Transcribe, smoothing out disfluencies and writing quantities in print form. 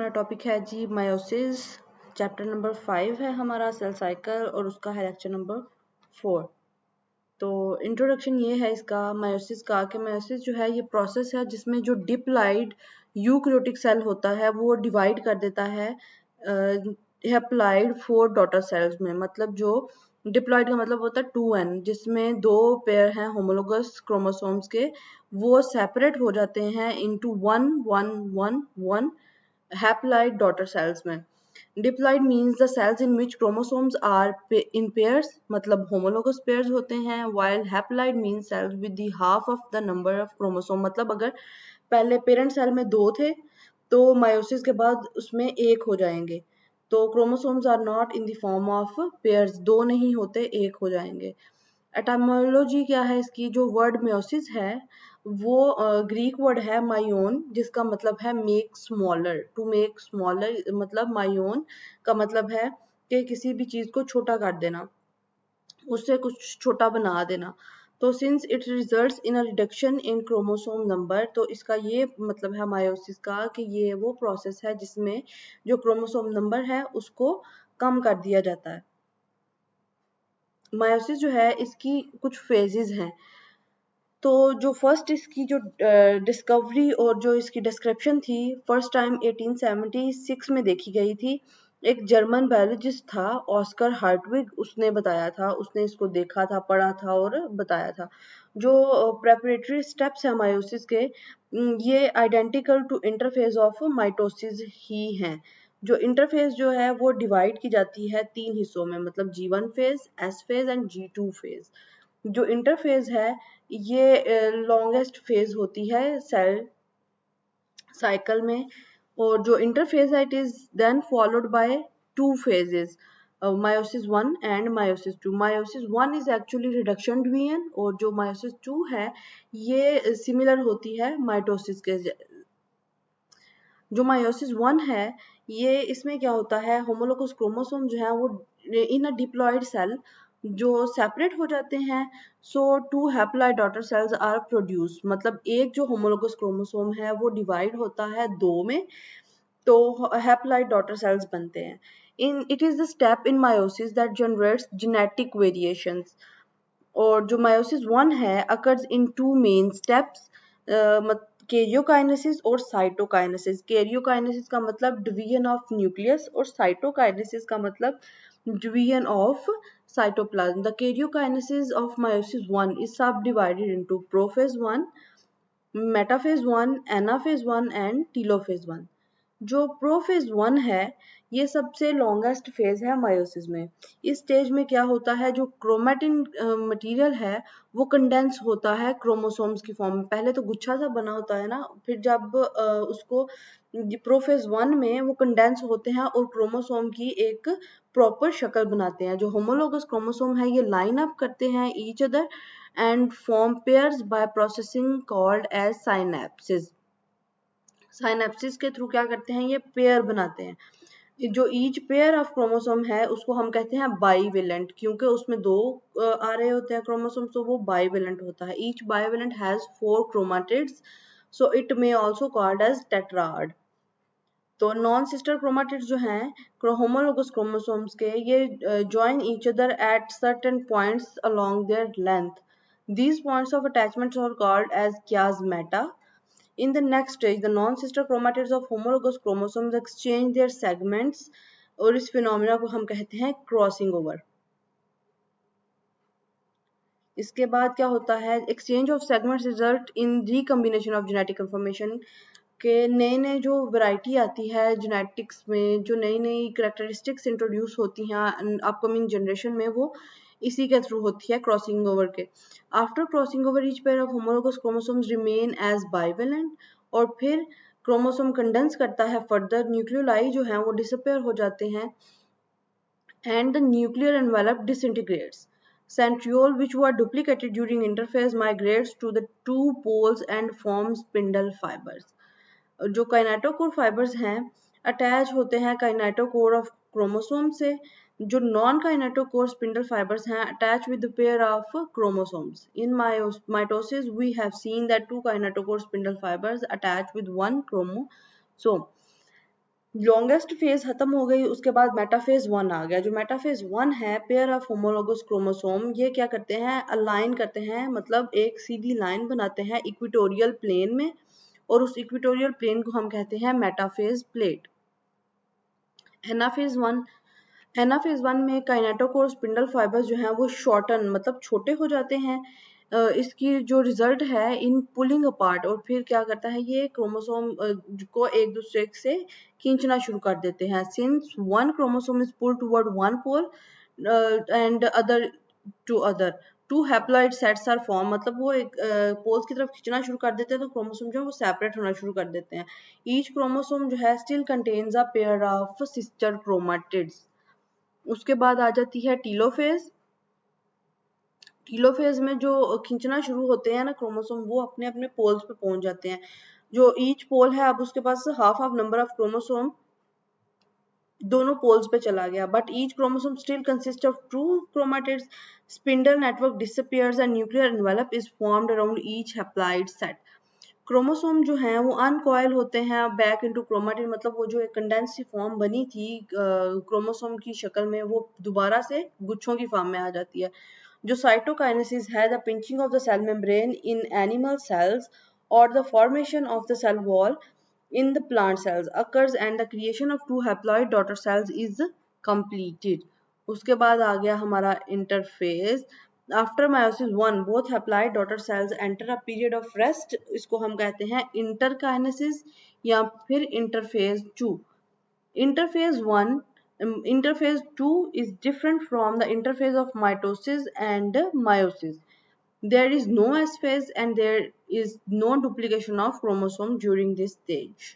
हमारा टॉपिक है जी meiosis. Chapter number 5 है हमारा सेल साइकिल और उसका है लेक्चर नंबर 4। तो इंट्रोडक्शन ये है इसका मायोसिस का कि मायोसिस जो है ये प्रोसेस है जिसमें जो डिप्लॉइड यूकैरियोटिक सेल होता है वो डिवाइड कर देता है हैप्लॉइड 4 डॉटर सेल्स में। मतलब जो डिप्लॉइड का मतलब होता है 2n, जिसमें दो पेयर हैं होमोलोगस क्रोमोसोम्स के, वो सेपरेट हो जाते हैं इनटू 1 1 1 1 haploid daughter cells में। Diploid means the cells in which chromosomes are in pairs, मतलब homologous pairs होते हैं, while haploid means cells with the half of the number of chromosome। मतलब अगर पहले पेरेंट सेल में 2 थे तो मायोसिस के बाद उसमें 1 हो जाएंगे। तो chromosomes are not in the form of pairs, 2 नहीं होते, 1 हो जाएंगे। एटामोलॉजी क्या है इसकी? जो वर्ड मायोसिस है वो ग्रीक वर्ड है मायोन, जिसका मतलब है make smaller. To make smaller मतलब मायोन का मतलब है कि किसी भी चीज को छोटा कर देना, उससे कुछ छोटा बना देना। तो since it results in a reduction in chromosome number, तो इसका ये मतलब है मायोसिस का कि ये वो प्रोसेस है जिसमें जो क्रोमोसोम नंबर है उसको कम कर दिया जाता है। मायोसिस जो है इसकी कुछ फेजेस हैं। तो जो फर्स्ट इसकी जो डिस्कवरी और जो इसकी डिस्क्रिप्शन थी फर्स्ट टाइम 1876 में देखी गई थी। एक जर्मन बायोलॉजिस्ट था ऑस्कर हार्टविग, उसने बताया था, उसने इसको देखा था, पढ़ा था और बताया था। जो प्रेपरेटरी स्टेप्स है मायोसिस के, ये identical to interphase of mitosis ही हैं। जो इंटरफेज जो है वो डिवाइड की जाती है 3 हिस्सों में, मतलब G1 phase, S phase and G2 phase. जो इंटरफेज है ये लॉन्गेस्ट फेज होती है सेल साइकिल में, और जो इंटरफेज है it is then followed by 2 phases, meiosis 1 and meiosis 2। Meiosis 1 is actually reduction division और जो मायोसिस 2 है ये सिमिलर होती है माइटोसिस के। जो मायोसिस 1 है ये इसमें क्या होता है, होमोलोगस क्रोमोसोम जो है वो इन अ डिप्लॉइड सेल जो सेपरेट हो जाते हैं। So 2 haploid daughter cells are produce, मतलब एक जो होमोलोगस क्रोमोसोम है वो डिवाइड होता है 2 में, तो हैप्लॉइड डॉटर सेल्स बनते हैं। In it is the step in meiosis that generates genetic variations. और जो मायोसिस 1 है occurs in 2 main steps, karyokinesis और साइटोकाइनेसिस। कैरियोकाइनेसिस का मतलब डिवीजन ऑफ न्यूक्लियस और साइटोकाइनेसिस का मतलब division of cytoplasm. The karyokinesis of meiosis 1 is subdivided into prophase 1, metaphase 1, anaphase 1 and telophase 1. जो प्रोफेज 1 है ये सबसे लॉन्गेस्ट फेज है मायोसिस में। इस स्टेज में क्या होता है, जो क्रोमेटिन मटेरियल है वो कंडेंस होता है क्रोमोसोम्स की फॉर्म में। पहले तो गुच्छा सा बना होता है ना, फिर जब उसको प्रोफेज 1 में वो कंडेंस होते हैं और क्रोमोसोम की एक प्रॉपर शक्ल बनाते हैं। जो होमोलोगस क्रोमोसोम है ये लाइन अप करते हैं each other and form pairs by processing called as synapsis. Synapsis के थ्रू क्या करते हैं, ये पेयर बनाते हैं। जो ईच पेयर ऑफ क्रोमोसोम है उसको हम कहते हैं बाईवेलेंट, क्योंकि उसमें 2 आ रहे होते हैं क्रोमोसोम, तो वो बाईवेलेंट होता है। Each bivalent has 4 chromatids, so it may also called as tetrad. तो नॉन सिस्टर क्रोमाटिड्स जो हैं होमोलोगस क्रोमोसोम्स के, ये join each other at certain points along their length. These points of attachment are called as chiasmata. In the next stage, the non-sister chromatids of homologous chromosomes exchange their segments, और इस phenomena को हम कहते हैं crossing over. इसके बाद क्या होता है, exchange of segments result in recombination of genetic information के नए नए जो वैरायटी आती है जेनेटिक्स में, जो नई नई करेक्टरिस्टिक्स इंट्रोड्यूस होती हैं अपकमिंग जनरेशन में, वो इसी के थ्रू होती है क्रॉसिंग ओवर के। After crossing over each pair of homologous chromosomes remain as bivalent, और फिर क्रोमोसोम कंडेंस करता है फर्दर, न्यूक्लियोलाई जो हैं वो डिसअपेयर हो जाते हैं and the nuclear envelope disintegrates. Centriole which were duplicated during interphase migrates to the 2 poles and forms spindle fibers. जो काइनेटोकोर फाइबर्स हैं अटैच होते हैं काइनेटोकोर ऑफ क्रोमोसोम से। जो नॉन काइनेटोकोर स्पिंडल फाइबर्स हैं attach with the pair of chromosomes. In mitosis we have seen that 2 kinetochore spindle fibers attach with 1 chromosome. Longest phase खत्म हो गई, उसके बाद मेटाफेज 1 आ गया। जो मेटाफेज 1 है, पेयर ऑफ होमोलोगस क्रोमोसोम, ये क्या करते हैं, अलाइन करते हैं, मतलब एक सीधी लाइन बनाते हैं इक्वेटोरियल प्लेन में, और उस इक्वेटोरियल प्लेन को हम कहते हैं मेटाफेज प्लेट। एनाफेज 1, एनाफेज 1 में काइनेटोकोर स्पिंडल फाइबर्स जो हैं वो शॉर्टन, मतलब छोटे हो जाते हैं। इसकी जो रिजल्ट है इन पुलिंग अपार्ट, और फिर क्या करता है ये क्रोमोसोम को एक दूसरे से खींचना शुरू कर देते हैं। Since one chromosome is pull toward one pole and other to other, two haploid sets are form, मतलब वो एक पोल्स की तरफ खींचना शुरू कर देते हैं तो क्रोमोसोम जो है वो सेपरेट होना शुरू कर देते हैं। ईच क्रोमोसोम जो है still contains a pair of sister chromatids. उसके बाद आ जाती है टीलोफेज। टीलोफेज में जो खींचना शुरू होते हैं ना क्रोमोसोम, वो अपने अपने पोल्स पे पहुंच जाते हैं। जो ईच पोल है, अब उसके पास half of number of chromosome दोनों पोल्स पे चला गया, but each chromosome still consist of two chromatids. Spindle network disappears and nuclear envelope is formed around each haploid set. Chromosome जो हैं वो अनकॉयल होते हैं बैक इनटू क्रोमाटिड, मतलब वो जो एक कंडेंस फॉर्म बनी थी क्रोमोसोम की शक्ल में, वो दोबारा से गुच्छों की फॉर्म में आ जाती है। जो साइटोकाइनेसिस है, the pinching of the cell membrane in animal cells और the formation of the cell wall in the plant cells occurs and the creation of two haploid daughter cells is completed. उसके बाद आ गया हमारा interphase. After meiosis 1 both haploid daughter cells enter a period of rest, इसको हम कहते हैं interkinesis या फिर interphase 2। Interphase 1, interphase 2 is different from the interphase of mitosis and meiosis. There is no S phase and there is no duplication of chromosome during this stage.